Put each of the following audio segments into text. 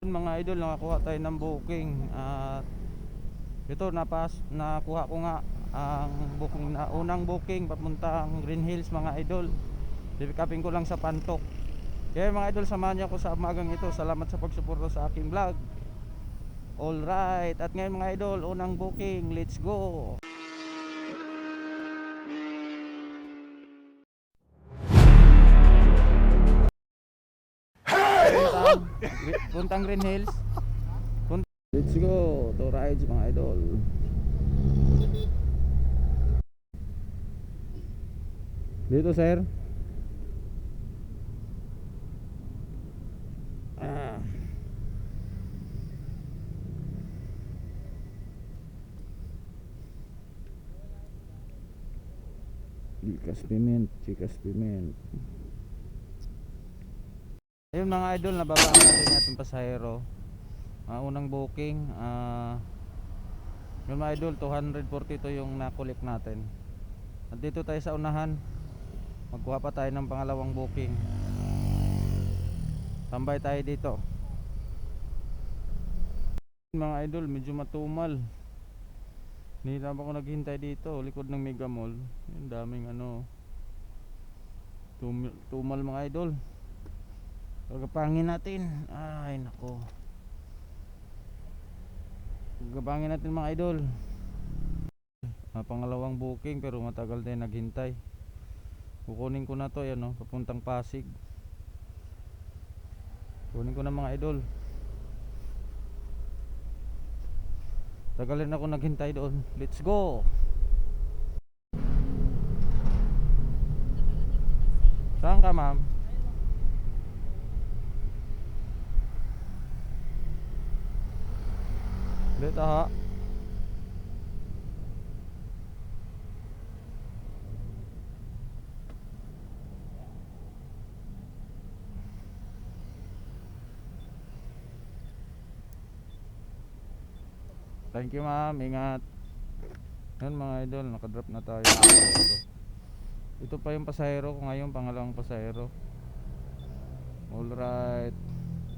Mga idol, nakakuha tayo ng booking at ito nakuha ko nga ang booking na unang booking papuntang Green Hills mga idol. Pipikapin ko lang sa Pantok. Kaya mga idol, samahan niyo ako sa umagang ito. Salamat sa pagsuporta sa aking vlog. Alright, at ngayon mga idol, unang booking, let's go. Puntang Green Hills. Let's go to rides mga idol. Dito sir. Chikas Piment. Ayun mga idol, nababa natin natin pasahero. Unang booking, yun mga idol, 242 yung nakulik natin. At dito tayo sa unahan. Magkuha pa tayo ng pangalawang booking. Tambay tayo dito. Mga idol, medyo matumal. Hindi na ako naghintay dito, likod ng Mega Mall. Yung daming tumal mga idol. Pagkapangin natin. Ay nako. Pagkapangin natin mga idol. Pangalawang booking pero matagal din naghintay. Kukunin ko na to, yan papuntang Pasig. Kunin ko na mga idol. Tagalin ako naghintay doon. Let's go. Saan ka ma'am? Dito ha. Thank you ma'am, ingat. Yan mga idol, nakadrop na tayo. Ito pa yung pasahero ko ngayon, pangalawang pasahero. Alright.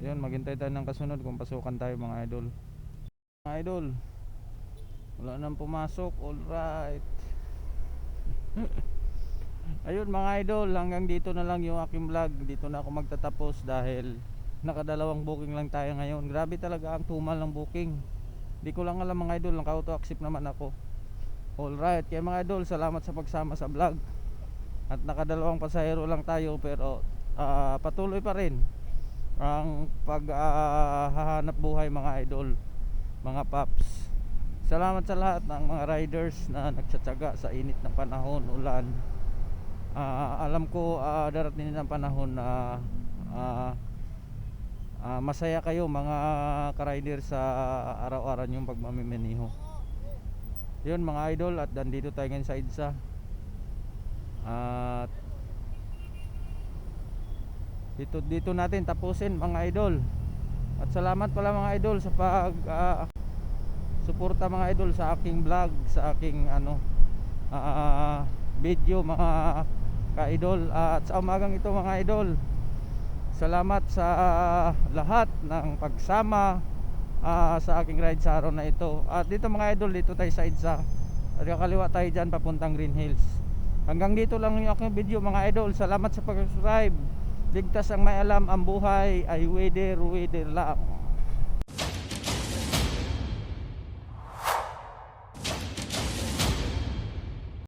Yan, maghintay tayo ng kasunod kung pasukan tayo mga idol. Mga idol, wala nang pumasok. Alright. Ayun mga idol, hanggang dito na lang yung aking vlog. Dito na ako magtatapos dahil nakadalawang booking lang tayo ngayon. Grabe talaga ang tumal ng booking. Di ko lang alam mga idol, naka-auto accept naman ako. Alright, kaya mga idol, salamat sa pagsama sa vlog. At nakadalawang pasahero lang tayo pero patuloy pa rin ang paghahanap buhay mga idol, mga paps. Salamat sa lahat ng mga riders na nagtsatsaga sa init na panahon, ulan. Alam ko darating din ang panahon na masaya kayo mga ka-rider sa araw-araw yung pagmamimeniho. Yun mga idol, at nandito tayo ngayon sa EDSA. At dito natin tapusin mga idol. At salamat pala mga idol sa pag suporta mga idol sa aking vlog, sa aking video mga ka-idol. At sa umagang ito mga idol, salamat sa lahat ng pagsama sa aking ride sa araw na ito. At dito mga idol, dito tayo sa EDSA. At kakaliwa tayo dyan papuntang Green Hills. Hanggang dito lang yung aking video mga idol. Salamat sa pag-subscribe. Ligtas ang may alam, ang buhay ay weder lang.